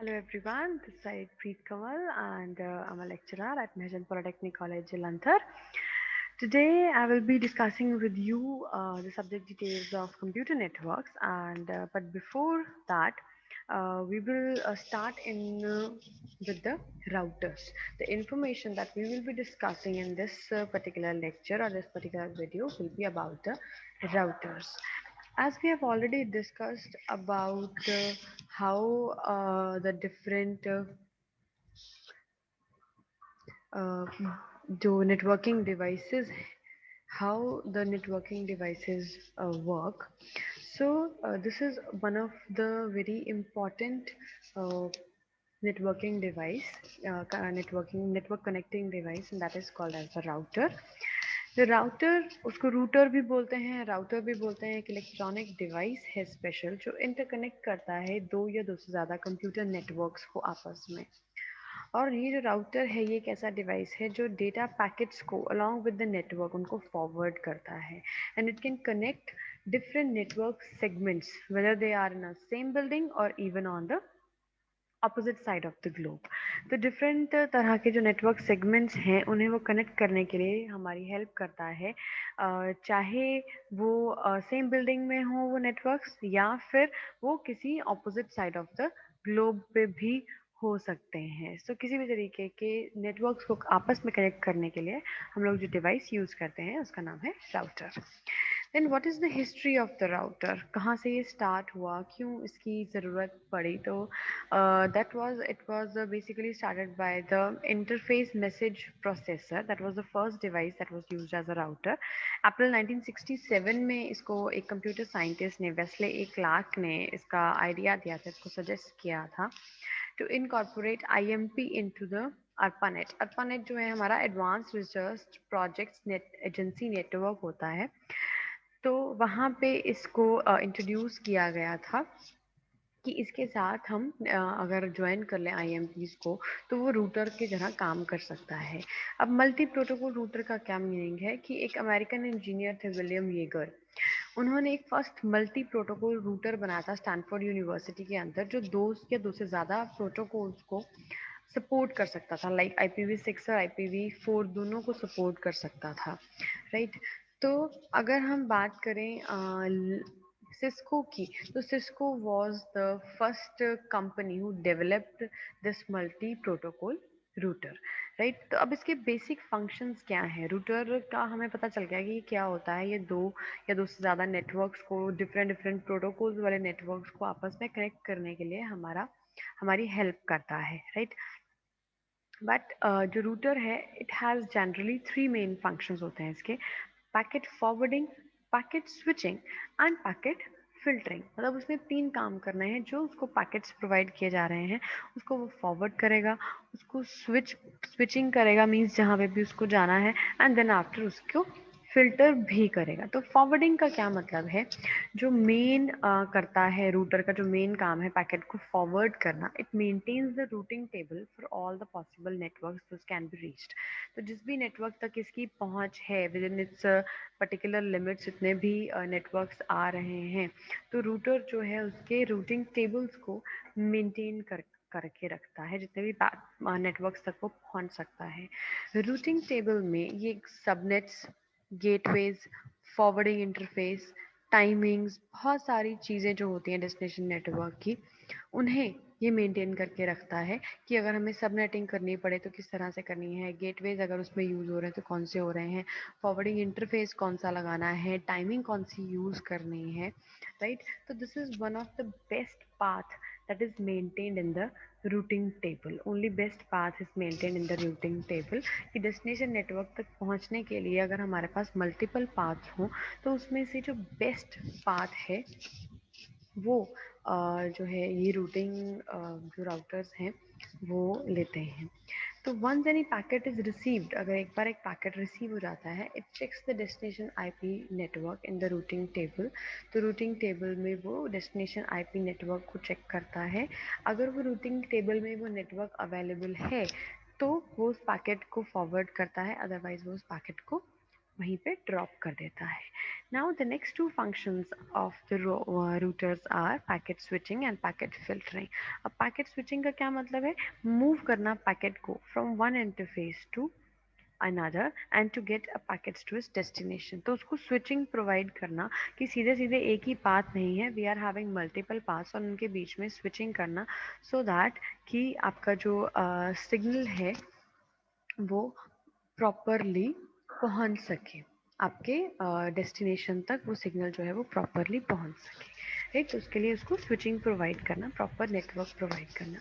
Hello everyone, this is Preet Kamal and I'm a lecturer at Mahjan Polytechnic College, Jalandhar. Today I will be discussing with you the subject details of computer networks but before that we will start in with the routers. The information that we will be discussing in this particular lecture or this particular video will be about the routers. As we have already discussed about how the different uh, do networking devices how the networking devices work. This is one of the very important uh, networking device, network connecting device, and that is called as the router. The router उसको router भी बोलते हैं, router भी बोलते हैं, एक electronic device है special जो इंटरकनेक्ट करता है दो या दो से ज़्यादा कंप्यूटर नेटवर्क्स को आपस में। और ये जो राउटर है ये एक ऐसा डिवाइस है जो डेटा पैकेट्स को अलॉन्ग विद द नेटवर्क उनको फॉरवर्ड करता है and it can connect different network segments whether they are in a same building और even on the opposite side of the globe. तो डिफरेंट तरह के जो नेटवर्क सेगमेंट्स हैं उन्हें वो कनेक्ट करने के लिए हमारी हेल्प करता है, चाहे वो सेम बिल्डिंग में हो वो नेटवर्क्स या फिर वो किसी opposite side of the globe पे भी हो सकते हैं। किसी भी तरीके के नेटवर्क्स को आपस में कनेक्ट करने के लिए हम लोग जो डिवाइस यूज़ करते हैं उसका नाम है router. Then what is the history of the router, कहाँ से ये स्टार्ट हुआ, क्यों इसकी ज़रूरत पड़ी? तो it was basically started by the interface message processor. That was the first device that was used as a router. अप्रैल 1967 में इसको एक कंप्यूटर साइंटिस्ट ने, वेस्ले ए क्लार्क ने इसका आइडिया दिया था, इसको सजेस्ट किया था to incorporate IMP into the ARPANET। ARPANET जो है हमारा advance research projects net agency network होता है, तो वहाँ पे इसको इंट्रोड्यूस किया गया था कि इसके साथ हम अगर ज्वाइन कर लें IMPs को तो वो रूटर की तरह काम कर सकता है। अब मल्टी प्रोटोकॉल रूटर का क्या मीनिंग है कि एक अमेरिकन इंजीनियर थे विलियम येगर, उन्होंने एक फर्स्ट मल्टी प्रोटोकॉल रूटर बनाया था स्टैनफोर्ड यूनिवर्सिटी के अंदर, जो दो से ज़्यादा प्रोटोकॉल्स को सपोर्ट कर सकता था, लाइक IPv6 और IPv4 दोनों को सपोर्ट कर सकता था, राइट। तो अगर हम बात करें सिस्को की, तो Cisco was the first company who developed this multi protocol router, right. तो अब इसके बेसिक फंक्शंस क्या हैं? रूटर का हमें पता चल गया कि ये क्या होता है, ये दो या दो से ज़्यादा नेटवर्क्स को, डिफरेंट डिफरेंट प्रोटोकॉल्स वाले नेटवर्क्स को आपस में कनेक्ट करने के लिए हमारी हेल्प करता है, राइट। बट जो रूटर है it has generally three main functions होते हैं इसके: packet forwarding, packet switching and packet filtering. मतलब उसने तीन काम करने हैं। जो उसको पैकेट्स प्रोवाइड किए जा रहे हैं उसको वो फॉरवर्ड करेगा, उसको स्विचिंग करेगा, मीन्स जहाँ पे भी उसको जाना है, एंड देन आफ्टर उसको फिल्टर भी करेगा। तो फॉरवर्डिंग का क्या मतलब है? जो मेन करता है रूटर का, जो मेन काम है पैकेट को फॉरवर्ड करना, it maintains the routing table for all the possible networks this can be reached. तो जिस भी नेटवर्क तक इसकी पहुंच है within its particular limits, जितने भी नेटवर्क्स आ रहे हैं, तो रूटर जो है उसके रूटिंग टेबल्स को मेंटेन करके रखता है, जितने भी नेटवर्क्स तक वो पहुंच सकता है। रूटिंग टेबल में ये subnets, gateways, forwarding interface, timings, बहुत सारी चीज़ें जो होती हैं डेस्टिनेशन नेटवर्क की, उन्हें ये मेंटेन करके रखता है कि अगर हमें सब नेटिंग करनी पड़े तो किस तरह से करनी है, गेटवेज अगर उसमें यूज़ हो रहे हैं तो कौन से हो रहे हैं, फॉरवर्डिंग इंटरफेस कौन सा लगाना है, टाइमिंग कौन सी यूज़ करनी है, राइट। तो this is one of the best path that is maintained in the routing table. Only best path is maintained in the routing table कि डेस्टिनेशन नेटवर्क तक पहुंचने के लिए अगर हमारे पास मल्टीपल पाथ हों तो उसमें से जो बेस्ट पाथ है वो जो है ये रूटिंग जो राउटर्स हैं वो लेते हैं। तो once any packet is received, अगर एक बार एक पैकेट रिसीव हो जाता है, it checks the destination IP network in the routing table. तो रूटिंग टेबल में वो डेस्टिनेशन IP नेटवर्क को चेक करता है। अगर वो रूटिंग टेबल में वो नेटवर्क अवेलेबल है तो वो उस पैकेट को फॉरवर्ड करता है, अदरवाइज वो उस पैकेट को वहीं पे ड्रॉप कर देता है. Now the next two functions of the routers are packet switching and packet filtering. अब पैकेट स्विचिंग का क्या मतलब है? मूव करना पैकेट को from one interface to another and to get a packets to its destination. तो उसको switching provide करना कि सीधे सीधे एक ही path नहीं है, we are having multiple paths और उनके बीच में switching करना so that कि आपका जो signal है वो प्रॉपरली पहुंच सके, आपके डेस्टिनेशन तक वो सिग्नल जो है वो प्रॉपरली पहुंच सके. राइट, तो उसके लिए उसको स्विचिंग प्रोवाइड करना, प्रॉपर नेटवर्क प्रोवाइड करना.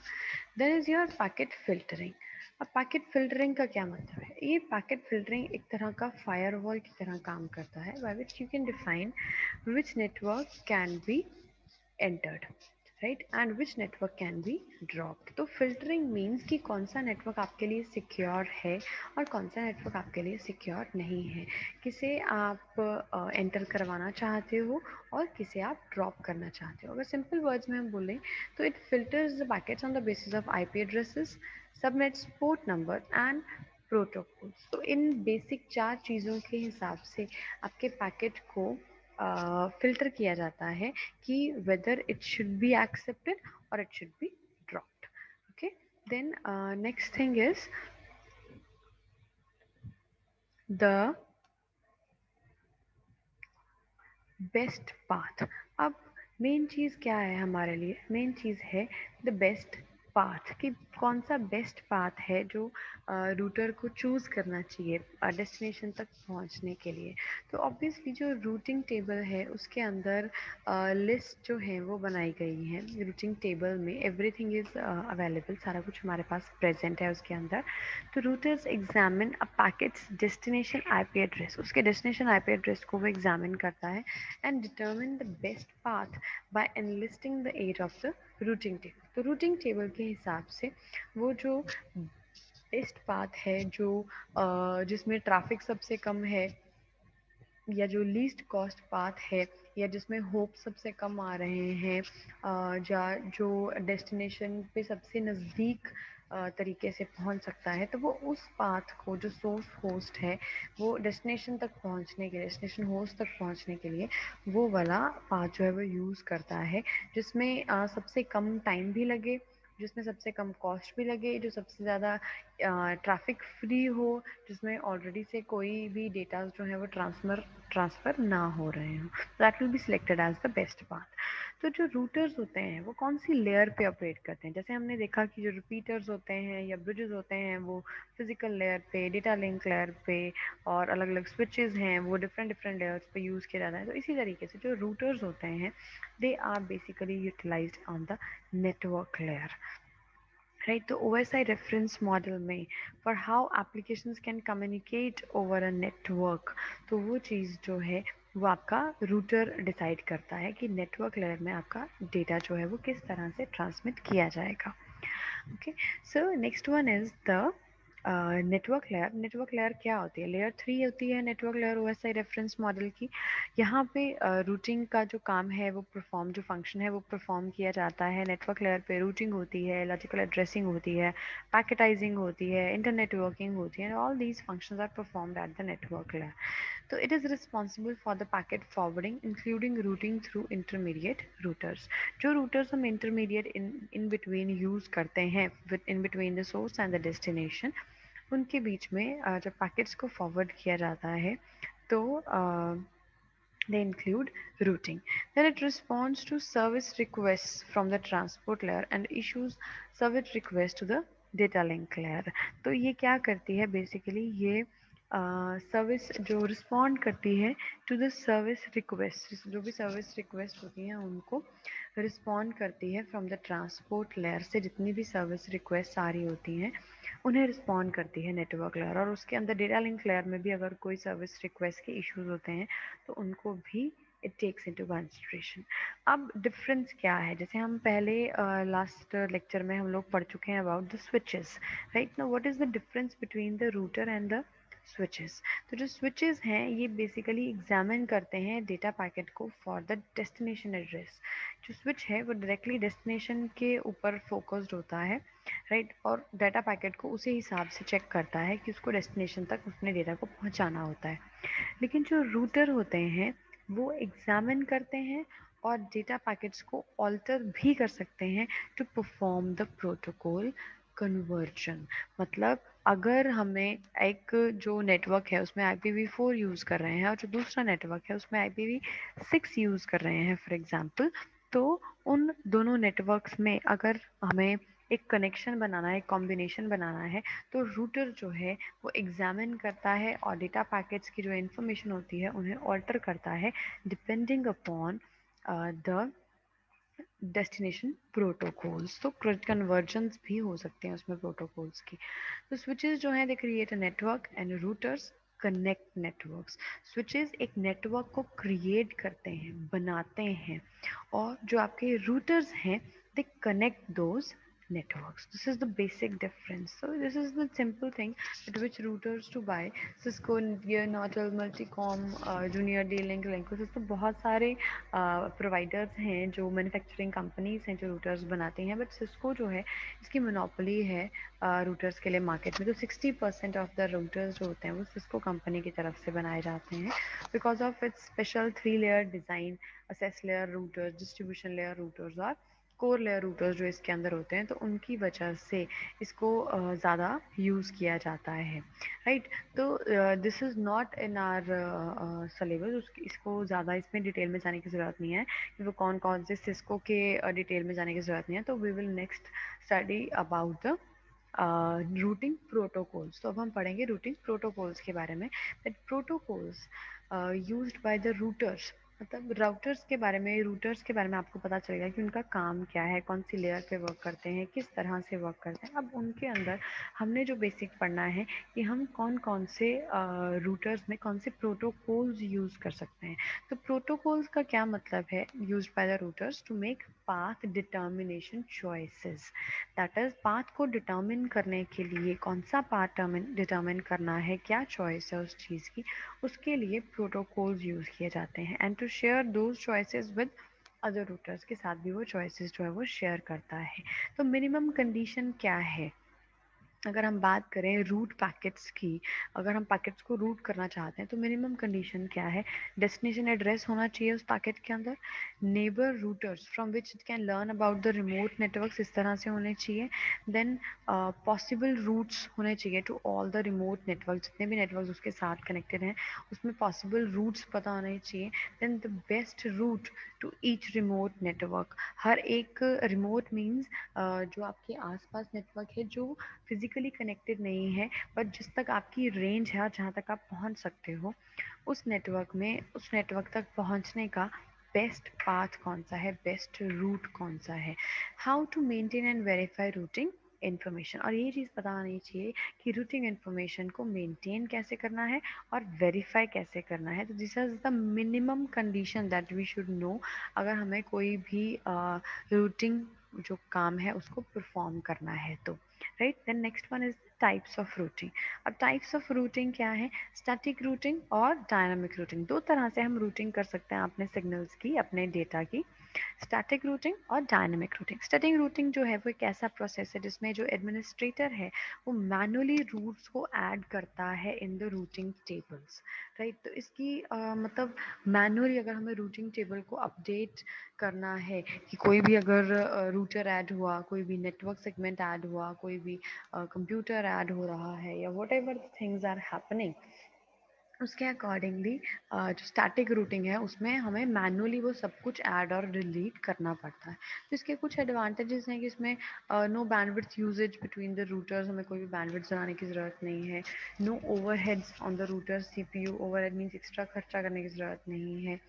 There is your packet filtering. अब पैकेट फिल्टरिंग का क्या मतलब है? ये पैकेट फिल्टरिंग एक तरह का फायरवॉल की तरह काम करता है, by which you can define which network can be entered, right, and which network can be dropped. तो filtering means कि कौन सा नेटवर्क आपके लिए सिक्योर है और कौन सा नेटवर्क आपके लिए सिक्योर नहीं है, किसे आप एंटर करवाना चाहते हो और किसे आप ड्रॉप करना चाहते हो. अगर सिंपल वर्ड्स में हम बोलें तो it filters the packets on the basis of IP addresses, subnets, port number and protocols. तो इन बेसिक 4 चीज़ों के हिसाब से आपके पैकेट को फिल्टर किया जाता है कि whether it should be accepted or it should be dropped. Okay, then next thing is the best path. अब मेन चीज़ क्या है हमारे लिए? मेन चीज़ है द बेस्ट पाथ, कि कौन सा बेस्ट पाथ है जो रूटर को चूज़ करना चाहिए डेस्टिनेशन तक पहुंचने के लिए. तो ऑब्वियसली जो रूटिंग टेबल है उसके अंदर लिस्ट जो है वो बनाई गई है. रूटिंग टेबल में एवरीथिंग इज़ अवेलेबल, सारा कुछ हमारे पास प्रेजेंट है उसके अंदर. तो रूटर्स एग्जामिन अ पैकेट्स डेस्टिनेशन आईपी एड्रेस, उसके डेस्टिनेशन आईपी एड्रेस को वो एग्जामिन करता है and determine the best path by enlisting the aid of the routing table. तो routing table के हिसाब से वो जो बेस्ट पाथ है, जो जिसमें ट्रैफिक सबसे कम है, या जो लीस्ट कॉस्ट पाथ है, या जिसमें होप सबसे कम आ रहे हैं, या जो डेस्टिनेशन पे सबसे नज़दीक तरीके से पहुंच सकता है, तो वो उस पाथ को, जो सोर्स होस्ट है, वो डेस्टिनेशन तक पहुंचने के लिए, डेस्टिनेशन होस्ट तक पहुंचने के लिए वो वाला पाथ जो है वो यूज़ करता है, जिसमें सबसे कम टाइम भी लगे, जिसमें सबसे कम कॉस्ट भी लगे, जो सबसे ज़्यादा ट्रैफिक फ्री हो, जिसमें ऑलरेडी से कोई भी डेटा जो है वो ट्रांसफ़र ना हो रहे हों. That will be selected as the best path. तो जो रूटर्स होते हैं वो कौन सी लेयर पे ऑपरेट करते हैं? जैसे हमने देखा कि जो रिपीटर्स होते हैं या ब्रिजेस होते हैं वो फिजिकल लेयर पे, डेटा लिंक लेयर पे, और अलग अलग स्विचेस हैं वो डिफरेंट डिफरेंट लेयर्स पे यूज़ किया जाता है. तो इसी तरीके से जो रूटर्स होते हैं they are basically utilised on the network layer. Right, the OSI reference model में for how applications can communicate over a network, तो वो चीज़ जो है वो आपका रूटर डिसाइड करता है कि नेटवर्क लेयर में आपका डेटा जो है वो किस तरह से ट्रांसमिट किया जाएगा. Okay, so next one is the network layer. Network layer क्या होती है? लेयर 3 होती है network layer OSI reference model की. यहाँ पे रूटिंग का जो काम है वो परफॉर्म, जो फंक्शन है वो परफॉर्म किया जाता है. नेटवर्क लेयर पे रूटिंग होती है, लॉजिकल एड्रेसिंग होती है, पैकेटाइजिंग होती है, इंटरनेटवर्किंग होती है. All these functions are performed at the network layer. तो it is responsible for the packet forwarding including routing through intermediate routers. जो routers हम intermediate in between use करते हैं in between the source and the destination, उनके बीच में जब packets को forward किया जाता है तो they include routing. Then it responds to service requests from the transport layer and issues service request to the data link layer. तो ये क्या करती है बेसिकली? ये सर्विस जो रिस्पॉन्ड करती है टू द सर्विस रिक्वेस्ट, जो भी सर्विस रिक्वेस्ट होती हैं उनको रिस्पॉन्ड करती है फ्रॉम द ट्रांसपोर्ट लेयर से. जितनी भी सर्विस रिक्वेस्ट आ रही होती हैं उन्हें रिस्पॉन्ड करती है नेटवर्क लेयर, और उसके अंदर डेटा लिंक लेयर में भी अगर कोई सर्विस रिक्वेस्ट के इश्यूज होते हैं तो उनको भी इट टेक्स इनटू कंसिडरेशन. अब डिफरेंस क्या है? जैसे हम पहले लास्ट लेक्चर में हम लोग पढ़ चुके हैं about the switches. Right, now what is the difference between the router and the switches? तो जो स्विचेस हैं ये बेसिकली एग्जामिन करते हैं डेटा पैकेट को फॉर द डेस्टिनेशन एड्रेस. जो स्विच है वो डायरेक्टली डेस्टिनेशन के ऊपर फोकस्ड होता है, राइट, और डाटा पैकेट को उसी हिसाब से चेक करता है कि उसको डेस्टिनेशन तक उसने डेटा को पहुंचाना होता है। लेकिन जो रूटर होते हैं वो एग्जामिन करते हैं और डेटा पैकेट्स को ऑल्टर भी कर सकते हैं to perform the protocol conversion. मतलब अगर हमें एक जो नेटवर्क है उसमें IPv4 यूज़ कर रहे हैं और जो दूसरा नेटवर्क है उसमें IPv6 यूज़ कर रहे हैं फॉर एग्जांपल, तो उन दोनों नेटवर्क्स में अगर हमें एक कनेक्शन बनाना है, एक कॉम्बिनेशन बनाना है, तो रूटर जो है वो एग्जामिन करता है और डेटा पैकेट्स की जो इन्फॉर्मेशन होती है उन्हें ऑल्टर करता है depending upon the destination protocols. तो कन्वर्जन्स भी हो सकते हैं उसमें प्रोटोकॉल्स की। तो स्विचेस जो है they create a network and routers connect networks. Switches एक नेटवर्क को क्रिएट करते हैं, बनाते हैं, और जो आपके रूटर्स हैं दे connect those networks. This is the basic difference. So this is the simple thing that which routers to buy. Cisco, Netgear, Nortel, Multicom, Junior D-Link, Linksys, तो बहुत सारे प्रोवाइडर्स हैं जो मैन्युफैक्चरिंग कंपनीज हैं जो रूटर्स बनाती हैं, बट सिस्को जो है इसकी मोनोपोली है रूटर्स के लिए मार्केट में। तो 60% ऑफ द रूटर्स जो होते हैं वो सिस्को कंपनी की तरफ से बनाए जाते हैं because of its special 3 layer design, assess layer routers, distribution layer routers और कोर लेयर रूटर्स जो इसके अंदर होते हैं, तो उनकी वजह से इसको ज़्यादा यूज़ किया जाता है। राइट, तो this is not in our syllabus, इसको ज़्यादा इसमें डिटेल में जाने की ज़रूरत नहीं है कि वो कौन कौन से सिस्को के डिटेल में जाने की ज़रूरत नहीं है। तो we will next study about the routing protocols. तो अब हम पढ़ेंगे रूटिंग प्रोटोकॉल्स के बारे में। That protocols used by the routers, मतलब राउटर्स के बारे में, रूटर्स के बारे में आपको पता चलेगा कि उनका काम क्या है, कौन सी लेयर पे वर्क करते हैं, किस तरह से वर्क करते हैं। अब उनके अंदर हमने जो बेसिक पढ़ना है कि हम कौन कौन से रूटर्स में कौन से प्रोटोकॉल्स यूज़ कर सकते हैं। तो प्रोटोकॉल्स का क्या मतलब है, used by the routers to make path determination choices. That is path को डिटर्मिन करने के लिए कौन सा पाथ डिटर्मिन करना है, क्या चॉइस है उस चीज़ की, उसके लिए प्रोटोकॉल्स यूज़ किए जाते हैं। And to share those choices with other routers, के साथ भी वो चॉइसेस जो है वो शेयर करता है। तो मिनिमम कंडीशन क्या है, अगर हम बात करें रूट पैकेट्स की, अगर हम पैकेट्स को रूट करना चाहते हैं तो मिनिमम कंडीशन क्या है, डेस्टिनेशन एड्रेस होना चाहिए उस पैकेट के अंदर, neighbour routers from which it can learn about the remote networks इस तरह से होने चाहिए, देन पॉसिबल रूट्स होने चाहिए to all the remote network, जितने भी नेटवर्क उसके साथ कनेक्टेड हैं उसमें पॉसिबल रूट्स पता होने चाहिए, then the best route to each remote network. हर एक रिमोट मीन्स जो आपके आसपास नेटवर्क है जो फिजिकली कनेक्टेड नहीं है, बट जिस तक आपकी रेंज है, जहाँ तक आप पहुँच सकते हो उस नेटवर्क में, उस नेटवर्क तक पहुँचने का बेस्ट पाथ कौन सा है, बेस्ट रूट कौन सा है। How to maintain and verify routing information, और ये चीज़ पता होनी चाहिए कि रूटिंग इन्फॉर्मेशन को मेंटेन कैसे करना है और वेरीफाई कैसे करना है। तो this is the minimum condition that we should know अगर हमें कोई भी रूटिंग जो काम है उसको परफॉर्म करना है तो। Right, then next one is types of routing. अब टाइप्स ऑफ रूटिंग क्या है, स्टैटिक रूटिंग और डायनामिक रूटिंग। दो तरह से हम रूटिंग कर सकते हैं अपने सिग्नल्स की, अपने डेटा की, स्टैटिक रूटिंग और डायनामिक रूटिंग। स्टैटिक रूटिंग जो है वो एक ऐसा प्रोसेस है जिसमें जो एडमिनिस्ट्रेटर है वो मैनुअली रूट्स को ऐड करता है इन द रूटिंग टेबल्स। राइट, तो इसकी मतलब मैनुअली अगर हमें रूटिंग टेबल को अपडेट करना है कि कोई भी अगर रूटर ऐड हुआ, कोई भी नेटवर्क सेगमेंट ऐड हुआ, कोई भी कंप्यूटर ऐड हो रहा है, या whatever things are happening, उसके अकॉर्डिंगली जो स्टैटिक रूटिंग है उसमें हमें मैनुअली वो सब कुछ ऐड और डिलीट करना पड़ता है। तो इसके कुछ एडवांटेजेस हैं कि इसमें no bandwidth usage between the routers, हमें कोई भी बैंडविड्थ चलाने की ज़रूरत नहीं है। No overheads on the router, CPU overhead means extra खर्चा करने की ज़रूरत नहीं है।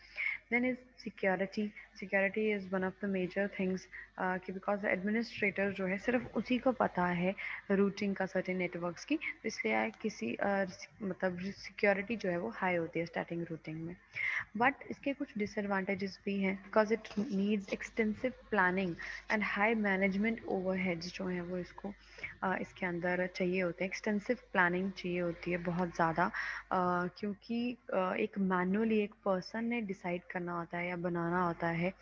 Then is security. Security is one of the major things कि बिकॉज एडमिनिस्ट्रेटर जो है सिर्फ उसी को पता है रूटिंग का सर्टेन नेटवर्क्स की, तो इसलिए किसी मतलब सिक्योरिटी जो है वो हाई होती है स्टार्टिंग रूटिंग में। बट इसके कुछ डिसएडवांटेजेस भी हैं because it needs extensive planning and high management overheads जो हैं वो इसको इसके अंदर चाहिए होते हैं। एक्सटेंसिव प्लानिंग चाहिए होती है बहुत ज़्यादा, क्योंकि एक मैनुअली एक पर्सन ने डिसाइड करना करना होता है या बनाना होता है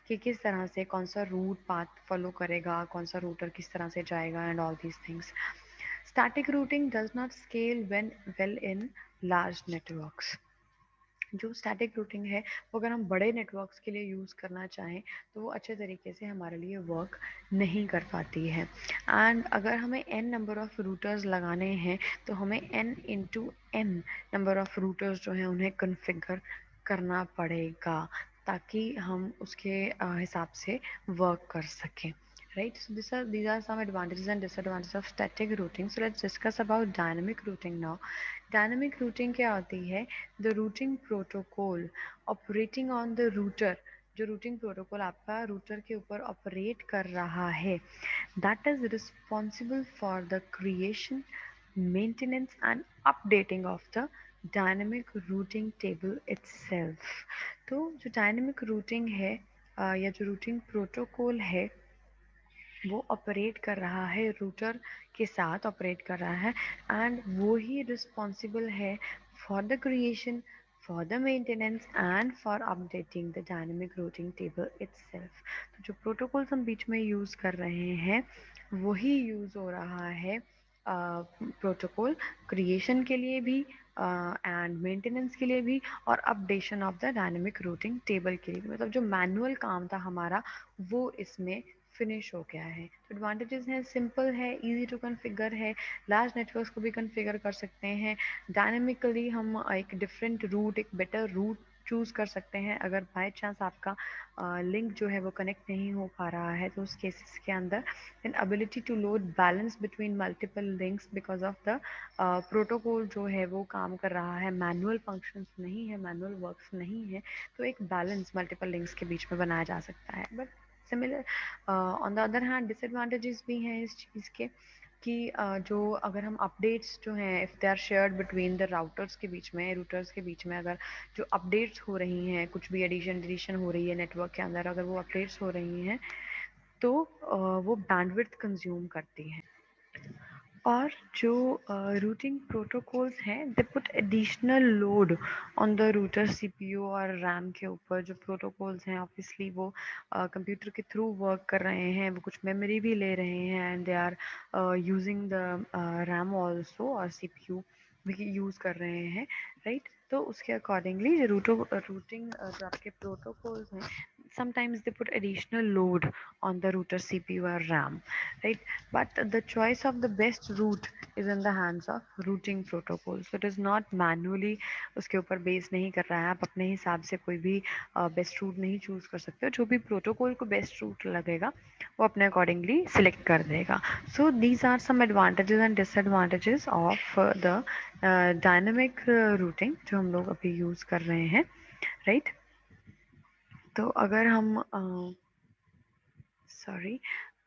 कि किस तरह से कौन सा रूट पाथ फॉलो करेगा, कौन सा रूटर किस तरह से जाएगा and all these things. Static routing does not scale when well in large networks. जो स्टैटिक रूटिंग है वो अगर हम बड़े नेटवर्क्स के लिए यूज़ करना चाहें तो वो अच्छे तरीके से हमारे लिए वर्क नहीं कर पाती है. एंड अगर हमें n नंबर ऑफ़ रूटर्स लगाने हैं तो हमें n into m number of routers जो हैं उन्हें कन्फिगर करना पड़ेगा ताकि हम उसके हिसाब से वर्क कर सकें. Right, so these are some advantages and disadvantages of static routing. So let's discuss about dynamic routing now. Dynamic routing क्या होती है? The routing protocol operating on the router, जो routing protocol आपका router के ऊपर operate कर रहा है, that is responsible for the creation, maintenance and updating of the dynamic routing table itself. तो जो dynamic routing है या जो routing protocol है वो ऑपरेट कर रहा है, रूटर के साथ ऑपरेट कर रहा है एंड वो ही रिस्पॉन्सिबल है for the creation, for the maintenance and for updating the dynamic routing table itself. तो जो प्रोटोकॉल्स हम बीच में यूज़ कर रहे हैं वही यूज़ हो रहा है प्रोटोकॉल क्रिएशन के लिए भी एंड मेंटेनेंस के लिए भी और updation of the dynamic routing table के लिए भी. मतलब जो मैनुअल काम था हमारा वो इसमें फिनिश हो गया है. तो एडवांटेजेस हैं, सिंपल है, इजी टू कॉन्फ़िगर है, लार्ज नेटवर्क्स को भी कॉन्फ़िगर कर सकते हैं, डायनेमिकली हम एक डिफरेंट रूट, एक बेटर रूट चूज़ कर सकते हैं अगर बाय चांस आपका लिंक जो है वो कनेक्ट नहीं हो पा रहा है तो उस केसेस के अंदर an ability to load balance between multiple links because of the protocol जो है वो काम कर रहा है, मैनुअल फंक्शंस नहीं है, मैनुअल वर्क्स नहीं है, तो एक बैलेंस मल्टीपल लिंक्स के बीच में बनाया जा सकता है. But similar on the other hand disadvantages भी हैं इस चीज़ के कि जो अगर हम अपडेट्स जो हैं if they are shared between the routers के बीच में, रूटर्स के बीच में अगर जो अपडेट्स हो रही हैं, कुछ भी एडिशन डिलीशन हो रही है नेटवर्क के अंदर, अगर वो अपडेट्स हो रही हैं तो वो बैंडविड्थ कंज्यूम करती हैं. और जो रूटिंग प्रोटोकॉल्स हैं they put additional load on the router CPU और रैम के ऊपर. जो प्रोटोकॉल्स हैं ऑब्वियसली वो कंप्यूटर के थ्रू वर्क कर रहे हैं, वो कुछ मेमोरी भी ले रहे हैं and they are using the RAM also और सीपीयू भी यूज़ कर रहे हैं, राइट. तो उसके अकॉर्डिंगली जो रूटिंग जो आपके प्रोटोकॉल्स हैं sometimes they put additional load on the router CPU or RAM, right? But the choice of the best route is in the hands of routing protocol. So it is not manually उसके ऊपर base नहीं कर रहा है, आप अपने हिसाब से कोई भी बेस्ट रूट नहीं चूज कर सकते हो. जो भी प्रोटोकॉल को बेस्ट रूट लगेगा वो अपने अकॉर्डिंगली सिलेक्ट कर देगा. So these are some advantages and disadvantages of the dynamic routing जो हम लोग अभी यूज़ कर रहे हैं, राइट. तो अगर हम सॉरी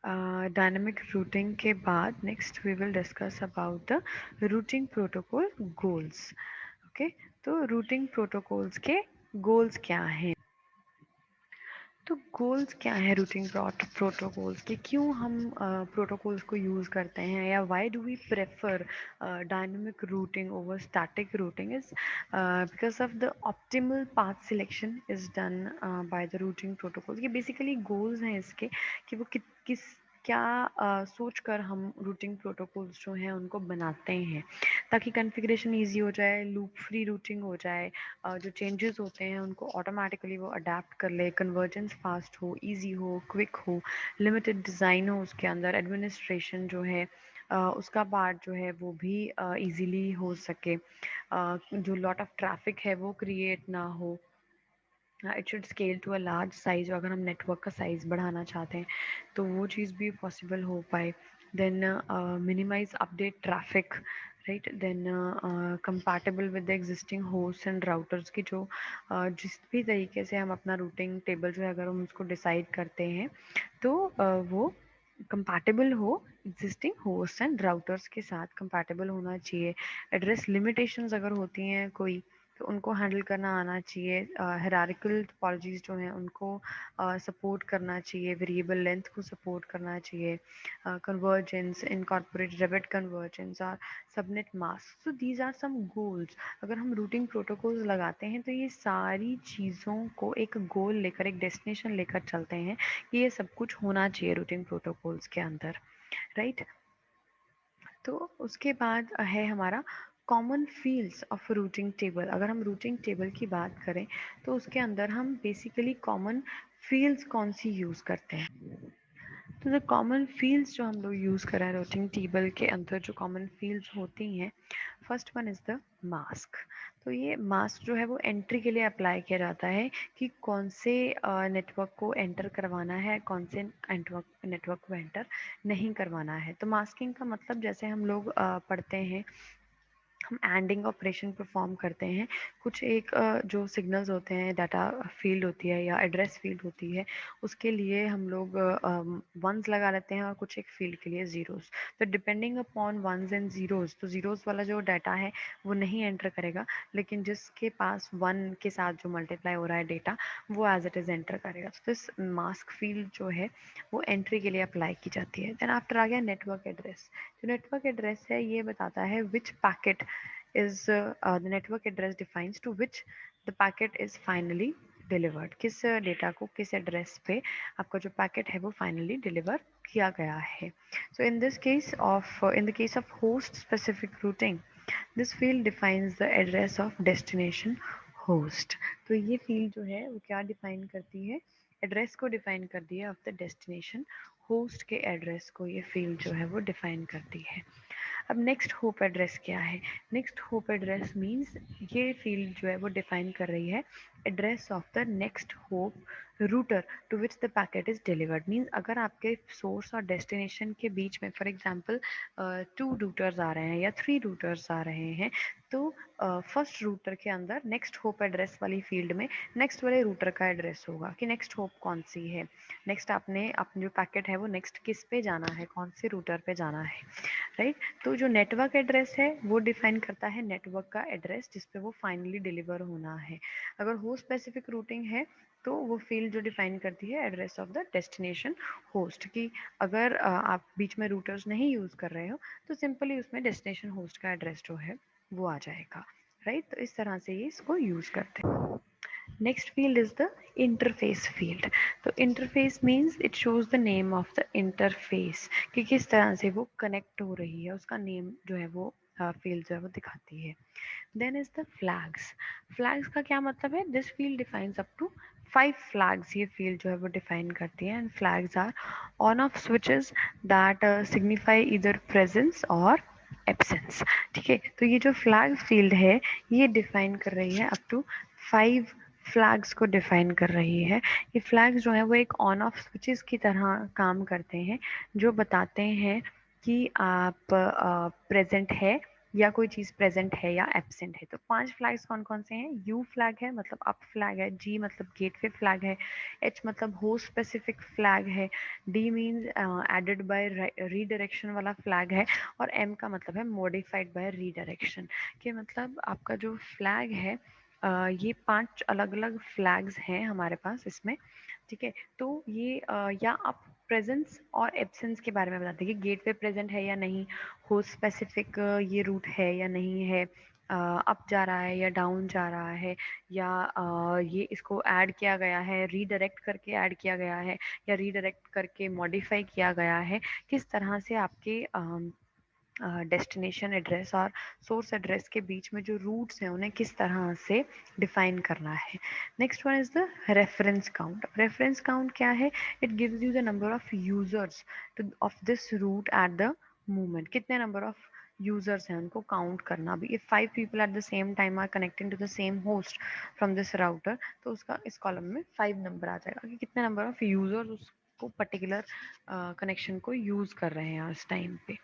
डायनेमिक रूटिंग के बाद next we will discuss about the routing protocol goals. Okay, तो रूटिंग प्रोटोकॉल्स के गोल्स क्या हैं? तो गोल्स क्या है रूटिंग प्रोटोकॉल्स के, क्यों हम प्रोटोकॉल्स को यूज़ करते हैं या why do we prefer dynamic routing over static routing is because of the optimal path selection is done by the routing protocols. ये बेसिकली गोल्स हैं इसके कि वो किस क्या सोच कर हम रूटिंग प्रोटोकॉल्स जो हैं उनको बनाते हैं ताकि कॉन्फ़िगरेशन ईजी हो जाए, लूप फ्री रूटिंग हो जाए, जो चेंजेस होते हैं उनको ऑटोमेटिकली वो अडेप्ट कर ले, कन्वर्जेंस फास्ट हो, इजी हो, क्विक हो, लिमिटेड डिज़ाइन हो उसके अंदर, एडमिनिस्ट्रेशन जो है उसका पार्ट जो है वो भी इजीली हो सके, जो लॉट ऑफ ट्रैफिक है वो क्रिएट ना हो. It should scale to a large size. अगर हम नेटवर्क का साइज़ बढ़ाना चाहते हैं तो वो चीज़ भी पॉसिबल हो पाए. Then minimise update traffic, right. Then compatible with the existing host and routers की जो जिस भी तरीके से हम अपना रूटिंग टेबल जो है अगर हम उसको डिसाइड करते हैं तो वो कंपैटिबल हो एग्जिस्टिंग होस्ट एंड राउटर्स के साथ, कंपैटिबल होना चाहिए. एड्रेस लिमिटेशंस अगर होती हैं कोई तो उनको हैंडल करना आना चाहिए। हायरार्किकल टोपोलॉजीज जो हैं उनको सपोर्ट करना चाहिए, वेरिएबल लेंथ को सपोर्ट करना चाहिए, कन्वर्जेंस, इनकॉर्पोरेट रेबिट कन्वर्जेंस और subnet mask. So these are some goals. अगर हम रूटिंग प्रोटोकॉल्स लगाते हैं तो ये सारी चीज़ों को एक गोल लेकर, एक डेस्टिनेशन लेकर चलते हैं कि ये सब कुछ होना चाहिए रूटिंग प्रोटोकॉल्स के अंदर, राइट। तो उसके बाद है हमारा common fields of routing table. अगर हम रूटिंग टेबल की बात करें तो उसके अंदर हम बेसिकली कॉमन फील्ड्स कौन सी यूज़ करते हैं। तो द कॉमन फील्ड्स जो हम लोग यूज़ कर रहे हैं रूटिंग टेबल के अंदर, जो कॉमन फील्ड्स होती हैं, first one is the mask. तो ये मास्क जो है वो एंट्री के लिए अप्लाई किया जाता है कि कौन से नेटवर्क को एंटर करवाना है, कौन से नेटवर्क को एंटर नहीं करवाना है। तो मास्किंग का मतलब जैसे हम लोग पढ़ते हैं, हम एंडिंग ऑपरेशन परफॉर्म करते हैं। कुछ एक जो सिग्नल्स होते हैं, डाटा फील्ड होती है या एड्रेस फील्ड होती है, उसके लिए हम लोग वंस लगा लेते हैं और कुछ एक फील्ड के लिए ज़ीरोज़। तो depending upon ones and zeros, तो ज़ीरोज़ वाला जो डाटा है वो नहीं एंटर करेगा, लेकिन जिसके पास वन के साथ जो मल्टीप्लाई हो रहा है डेटा, वो एज इट इज़ एंटर करेगा। तो दिस मास्क फील्ड जो है वो एंट्री के लिए अप्लाई की जाती है। देन आफ्टर आ गया नेटवर्क एड्रेस। जो नेटवर्क एड्रेस है ये बताता है विच packet is the network address defines to which the packet is finally delivered। किस डेटा को किस एड्रेस पे आपका जो पैकेट है वो फाइनली डिलीवर किया गया है। So in this case of in the case of host specific routing, this field defines the address of destination host. तो ये फील्ड जो है वो क्या डिफाइन करती है, एड्रेस को डिफाइन करती है ऑफ द डेस्टिनेशन होस्ट के एड्रेस को ये फील्ड जो है वो डिफाइन करती है। अब नेक्स्ट होप एड्रेस क्या है। नेक्स्ट होप एड्रेस मीन्स ये फील्ड जो है वो डिफाइन कर रही है address of the next hop router to which the packet is delivered. Means अगर आपके सोर्स और डेस्टिनेशन के बीच में फॉर एग्जांपल 2 रूटर्स आ रहे हैं या 3 रूटर्स आ रहे हैं, तो फर्स्ट रूटर के अंदर नेक्स्ट होप एड्रेस वाली फील्ड में नेक्स्ट वाले रूटर का एड्रेस होगा कि नेक्स्ट होप कौन सी है, नेक्स्ट आपने अपने जो पैकेट है वो नेक्स्ट किस पे जाना है, कौन से रूटर पे जाना है, राइट। तो जो नेटवर्क एड्रेस है वो डिफाइन करता है नेटवर्क का एड्रेस जिस पे वो फाइनली डिलीवर होना है। अगर होस्ट स्पेसिफिक रूटिंग है तो वो फील्ड जो डिफाइन करती है address of the destination host की। अगर आप बीच में रूटर्स नहीं यूज़ कर रहे हो तो सिंपली उसमें डेस्टिनेशन होस्ट का एड्रेस जो है वो आ जाएगा, राइट। तो इस तरह से ये इसको यूज़ करते हैं। Next field is the interface field। तो interface means it shows the name of the interface कि किस तरह से वो connect हो रही है, उसका name जो है वो field जो है वो दिखाती है। Then is the flags। flags का क्या मतलब है, this field defines up to 5 flags ये field जो है वो define करती है। and flags are on off switches that signify either presence or absence। ठीक है, तो ये जो flag field है ये define कर रही है up to 5 फ्लैग्स को डिफाइन कर रही है। ये फ्लैग्स जो है वो एक ऑन ऑफ स्विचेस की तरह काम करते हैं जो बताते हैं कि आप प्रेजेंट है या कोई चीज़ प्रेजेंट है या एब्सेंट है। तो 5 फ्लैग्स कौन कौन से हैं, यू फ्लैग है मतलब अप फ्लैग है, जी मतलब गेटवे फ्लैग है, एच मतलब होस्ट स्पेसिफिक फ्लैग है, D means added by redirection वाला फ्लैग है, और एम का मतलब है मॉडिफाइड बाय रीडायरेक्शन। कि मतलब आपका जो फ्लैग है ये 5 अलग अलग फ्लैग्स हैं हमारे पास इसमें, ठीक है। तो ये या आप प्रेजेंस और एब्सेंस के बारे में बताते हैं कि गेट पे प्रेजेंट है या नहीं, होस्ट स्पेसिफिक ये रूट है या नहीं है, अप जा रहा है या डाउन जा रहा है, या ये इसको ऐड किया गया है, रीडायरेक्ट करके ऐड किया गया है या रीडायरेक्ट करके मॉडिफाई किया गया है, किस तरह से आपके डेस्टिनेशन एड्रेस और सोर्स एड्रेस के बीच में जो रूट्स हैं उन्हें किस तरह से डिफाइन करना है। Next one is the reference count. Reference count क्या है, it gives you the number of users of this route at the moment. कितने नंबर ऑफ यूजर्स हैं उनको काउंट करना भी। If 5 people at the same time are connecting to the same host from this router, तो उसका इस column में 5 number आ जाएगा कि कितने नंबर ऑफ यूजर्स उसको पर्टिकुलर कनेक्शन को यूज कर रहे हैं उस टाइम पे।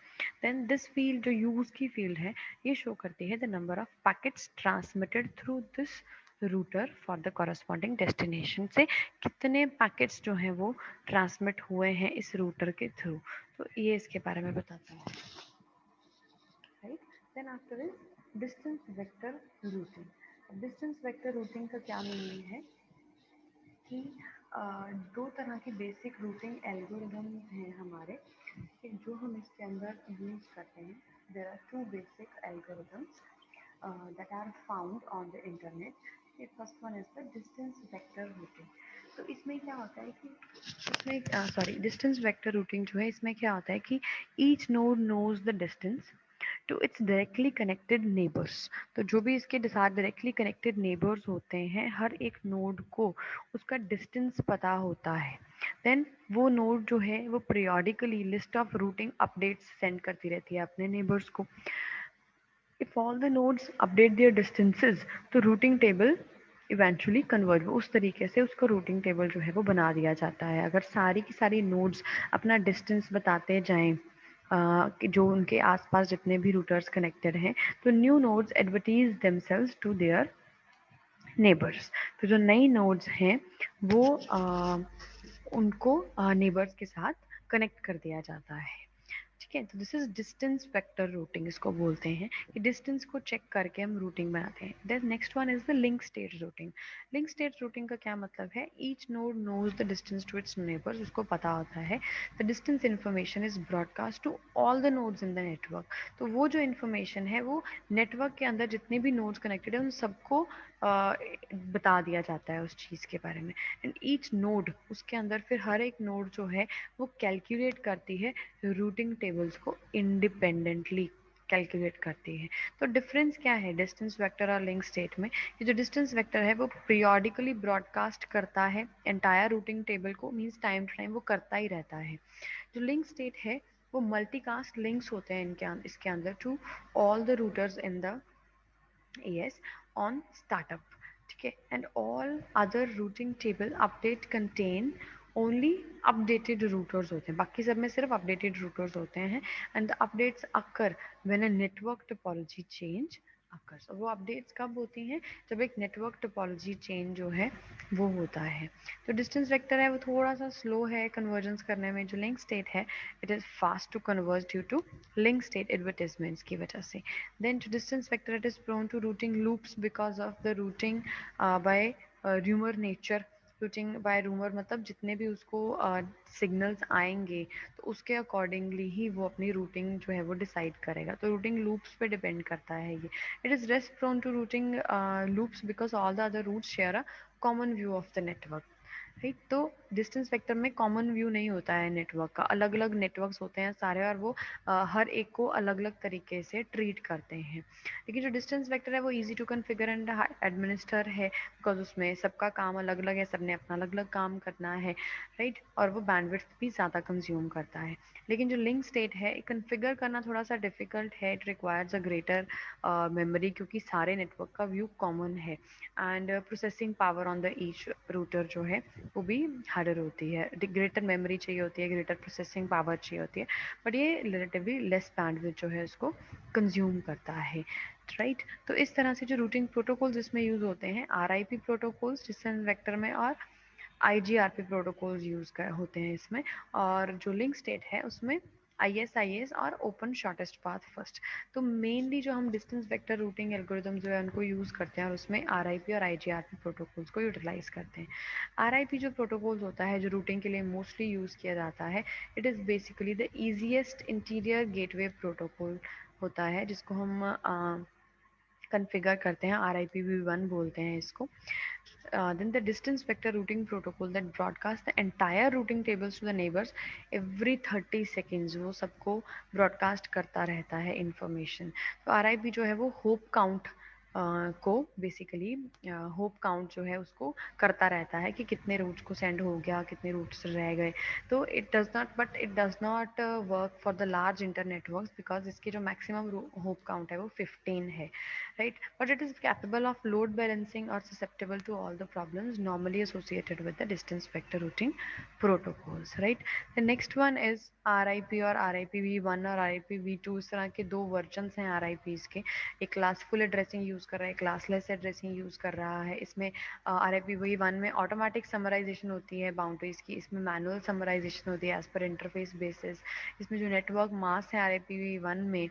देन दिस फील्ड जो यूज की फील्ड है ये शो करती है the number of packets transmitted through this router for the corresponding destination. से कितने पैकेट्स जो हैं वो ट्रांसमिट हुए हैं इस रूटर के थ्रू, तो ये इसके बारे में बताता है, right. Then after is distance vector routing. Distance vector routing का क्या मीनिंग है कि दो तरह के बेसिक रूटिंग एल्गोरिदम्स हैं हमारे कि जो हम इसके अंदर यूज़ करते हैं. There are two basic algorithms that are found on the internet. The first one is the distance vector routing. तो इसमें क्या होता है कि इसमें सॉरी डिस्टेंस वेक्टर रूटिंग जो है इसमें क्या होता है कि each node knows the distance to its directly connected neighbours. तो जो भी इसके साथ डायरेक्टली कनेक्टेड नेबर्स होते हैं हर एक नोड को उसका डिस्टेंस पता होता है. देन वो नोड जो है वो periodically list of routing updates send करती रहती है अपने नेबर्स को. If all the nodes update their distances, तो routing table इवेंचुअली कन्वर्ज उस तरीके से उसका रूटिंग टेबल जो है वो बना दिया जाता है. अगर सारी की सारी नोड्स अपना डिस्टेंस बताते जाएं कि जो उनके आसपास जितने भी रूटर्स कनेक्टेड हैं तो new nodes advertise themselves to their neighbours. तो जो नई नोड्स हैं वो उनको नेबर्स के साथ कनेक्ट कर दिया जाता है. ठीक है, तो this is distance vector routing इसको बोलते हैं कि डिस्टेंस को चेक करके हम रूटिंग बनाते हैं. Then next one is the link state routing. Link state routing का क्या मतलब है? Each node knows the distance to its neighbours. उसको पता होता है the distance information is broadcast to all the nodes in the network. तो वो जो इन्फॉर्मेशन है वो नेटवर्क के अंदर जितने भी नोड्स कनेक्टेड है उन सबको बता दिया जाता है उस चीज़ के बारे में. एंड ईच नोड उसके अंदर फिर हर एक नोड जो है वो कैलकुलेट करती है रूटिंग टेबल्स को इंडिपेंडेंटली कैलकुलेट करती है. तो डिफरेंस क्या है डिस्टेंस वेक्टर और लिंक स्टेट में? कि जो डिस्टेंस वेक्टर है वो पीरियोडिकली ब्रॉडकास्ट करता है एंटायर रूटिंग टेबल को, मीन्स टाइम टू टाइम वो करता ही रहता है. जो लिंक स्टेट है वो मल्टीकास्ट लिंक्स होते हैं इसके अंदर to all the routers in the AS on startup. ठीक है, and all other routing table update contain only updated routers होते हैं. बाकी सब में सिर्फ updated routers होते हैं. And the updates occur when a network topology change occurs. और वो updates कब होती हैं? जब एक network topology change जो है वो होता है. तो distance vector है वो थोड़ा सा slow है convergence करने में. जो link state है it is fast to converge due to link state advertisements की वजह से. Then to distance vector it is prone to routing loops because of the routing by rumor nature. Routing by rumour मतलब जितने भी उसको signals आएंगे तो उसके अकॉर्डिंगली ही वो अपनी रूटिंग जो है वो डिसाइड करेगा. तो रूटिंग लूप्स पे डिपेंड करता है ये. It is less prone to routing loops because all the other routes share a common view of the network. Right, तो डिस्टेंस वेक्टर में कॉमन व्यू नहीं होता है नेटवर्क का. अलग अलग नेटवर्क्स होते हैं सारे और वो हर एक को अलग अलग तरीके से ट्रीट करते हैं. लेकिन जो डिस्टेंस वेक्टर है वो easy to configure and administer है बिकॉज उसमें सबका काम अलग अलग है, सबने अपना अलग अलग काम करना है. राइट, और वो बैंडविड्थ भी ज़्यादा कंज्यूम करता है. लेकिन जो लिंक स्टेट है कन्फिगर करना थोड़ा सा डिफिकल्ट है. It requires a greater memory क्योंकि सारे नेटवर्क का व्यू कॉमन है. And processing power on the each router जो है वो भी हार्डर होती है. ग्रेटर मेमोरी चाहिए होती है, ग्रेटर प्रोसेसिंग पावर चाहिए होती है. बट ये रिलेटिवली लेस बैंडविड्थ जो है उसको कंज्यूम करता है. राइट, तो इस तरह से जो रूटिंग प्रोटोकॉल्स इसमें यूज़ होते हैं RIP प्रोटोकॉल्स डिस्टेंस वेक्टर में और IGRP प्रोटोकॉल्स यूज़ कर होते हैं इसमें. और जो लिंक स्टेट है उसमें ISIS और ओपन शॉर्टेस्ट पाथ फर्स्ट. तो मेनली जो हम डिस्टेंस वेक्टर रूटिंग एल्गोरिदम जो है उनको यूज़ करते हैं और उसमें RIP और IGRP प्रोटोकॉल्स को यूटिलाइज करते हैं. RIP जो प्रोटोकॉल्स होता है जो रूटिंग के लिए मोस्टली यूज़ किया जाता है it is basically the easiest interior gateway protocol होता है जिसको हम कन्फिगर करते हैं. RIPv1 बोलते हैं इसको. Then the distance vector routing protocol that broadcasts the entire routing tables to the neighbors every 30 seconds. वो सबको ब्रॉडकास्ट करता रहता है इंफॉर्मेशन. तो RIP जो है वो होप काउंट को बेसिकली होप काउंट जो है उसको करता रहता है कि कितने रूट्स को सेंड हो गया, कितने रूट्स रह गए. तो it does not work for the large inter networks because इसकी जो मैक्सिमम होप काउंट है वो 15 है. Right, but it is capable of load balancing or susceptible to all the problems normally associated with the distance vector routing protocols. Right, the next one is RIP और RIPv1 और RIPv2. इस तरह के दो versions हैं RIPs के. एक classful addressing use कर रहा है, क्लासलेस एड्रेसिंग यूज़ कर रहा है। इसमें RIPv1 में ऑटोमेटिक समराइजेशन होती है बाउंड्रीज की, इसमें मैनुअल समराइजेशन होती है एज पर इंटरफेस बेसिस। इसमें जो नेटवर्क मास्क है RIPv1 में,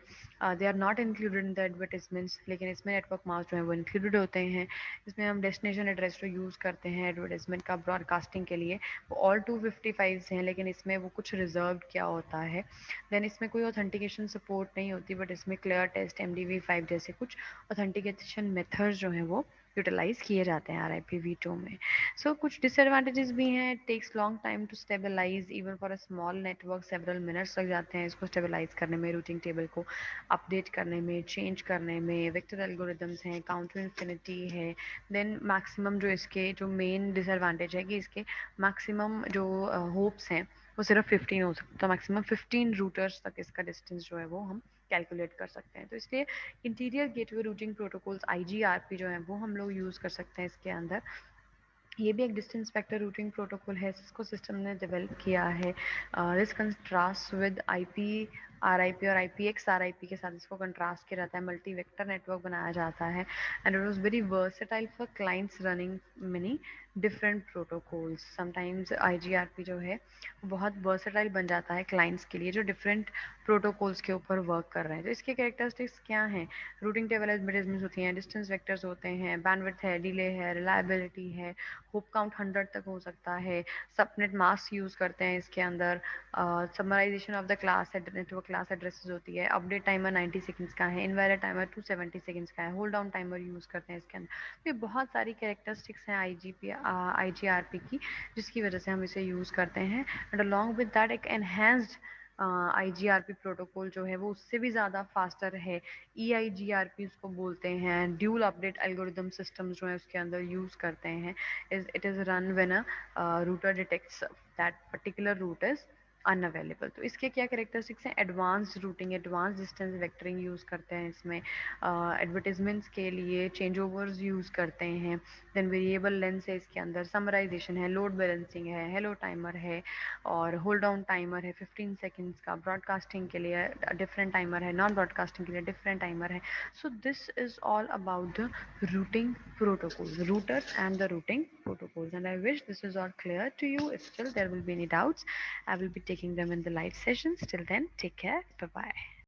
they are not included in the advertisements, लेकिन इसमें नेटवर्क मास्क जो है वो इंक्लूडेड होते हैं। इसमें हम डेस्टिनेशन एड्रेस जो यूज़ करते हैं एडवर्टाइजमेंट का ब्रॉडकास्टिंग के लिए, वो ऑल 255 हैं, लेकिन इसमें वो कुछ रिजर्व किया होता है। देन इसमें कोई ऑथेंटिकेशन सपोर्ट नहीं होती, बट इसमें क्लियर टेस्ट, MDV5 जैसे कुछ ऑथेंटिकेशन मेथड्स जो हैं वो यूटिलाइज किए जाते हैं RIPv2 में। सो कुछ डिसएडवांटेजेस भी हैं। Takes long time to stabilise, even for a small network several minutes लग जाते हैं इसको स्टेबलाइज करने में, रूटिंग टेबल को अपडेट करने में, चेंज करने में। वेक्टर एल्गोरिदम्स हैं, काउंटर इन्फिनिटी है। देन मैक्सिमम जो इसके जो मेन डिसएडवांटेज है कि इसके मैक्सिमम जो होप्स हैं वो सिर्फ 15 हो सकता है। मैक्सिमम 15 रूटर्स तक इसका डिस्टेंस जो है वो हम कैलकुलेट कर सकते हैं। तो इसलिए interior gateway routing protocols IGRP जो है वो हम लोग यूज़ कर सकते हैं इसके अंदर। ये भी एक डिस्टेंस वेक्टर रूटिंग प्रोटोकॉल है जिसको सिस्टम ने डेवलप किया है। दिस कंट्रास्ट विद RIP और IPX RIP के साथ इसको कंट्रास्ट किया जाता है, मल्टी वेक्टर नेटवर्क बनाया जाता है। And it was very versatile for clients running many different protocols. Sometimes IGRP जो है वो बहुत वर्सेटाइल बन जाता है क्लाइंट्स के लिए जो डिफरेंट प्रोटोकॉल्स के ऊपर वर्क कर रहे हैं। तो इसके कैरेक्टरिस्टिक्स क्या हैं? रूटिंग टेबल एडवर्टाइजमेंट्स होती हैं, डिस्टेंस वेक्टर्स होते हैं, बैंडविड्थ है, डिले है, रिलायबिलिटी है, होप काउंट 100 तक हो सकता है, सबनेट मास्क यूज़ करते हैं इसके अंदर, summarisation of the class network class addresses होती है, अपडेट टाइमर 90 सेकंड्स का है, इनवैलिड टाइमर 270 सेकंड्स का है, होल्ड डाउन टाइमर यूज़ करते हैं इसके अंदर। तो ये बहुत सारी कैरेक्टरिस्टिक्स हैं IGRP की, जिसकी वजह से हम इसे यूज़ करते हैं। एंड अलॉन्ग विद दैट एक एनहेंस्ड IGRP प्रोटोकॉल जो है वो उससे भी ज़्यादा फास्टर है, EIGRP उसको बोलते हैं। ड्यूल अपडेट एल्गोरिदम सिस्टम्स जो है उसके अंदर यूज़ करते हैं। It is run when a router detects that particular route is unavailable. तो इसके क्या कैरेक्टरिस्टिक्स हैं? Advance routing, advance distance vectoring use करते हैं इसमें, एडवर्टिजमेंट्स के लिए चेंज ओवर्स यूज़ करते हैं। देन वेरिएबल लेंथ है इसके अंदर, समराइजेशन है, लोड बैलेंसिंग है, हेलो टाइमर है, और होल्ड डाउन टाइमर है 15 सेकेंड्स का, ब्रॉडकास्टिंग के लिए डिफरेंट टाइमर है, नॉन ब्रॉडकास्टिंग के लिए डिफरेंट टाइमर है। So this is all about the routing protocols, routers and the routing protocols. And I wish this is all clear to you. If still there will be any doubts, I will be taking them in the live sessions. Till then, take care. Bye bye.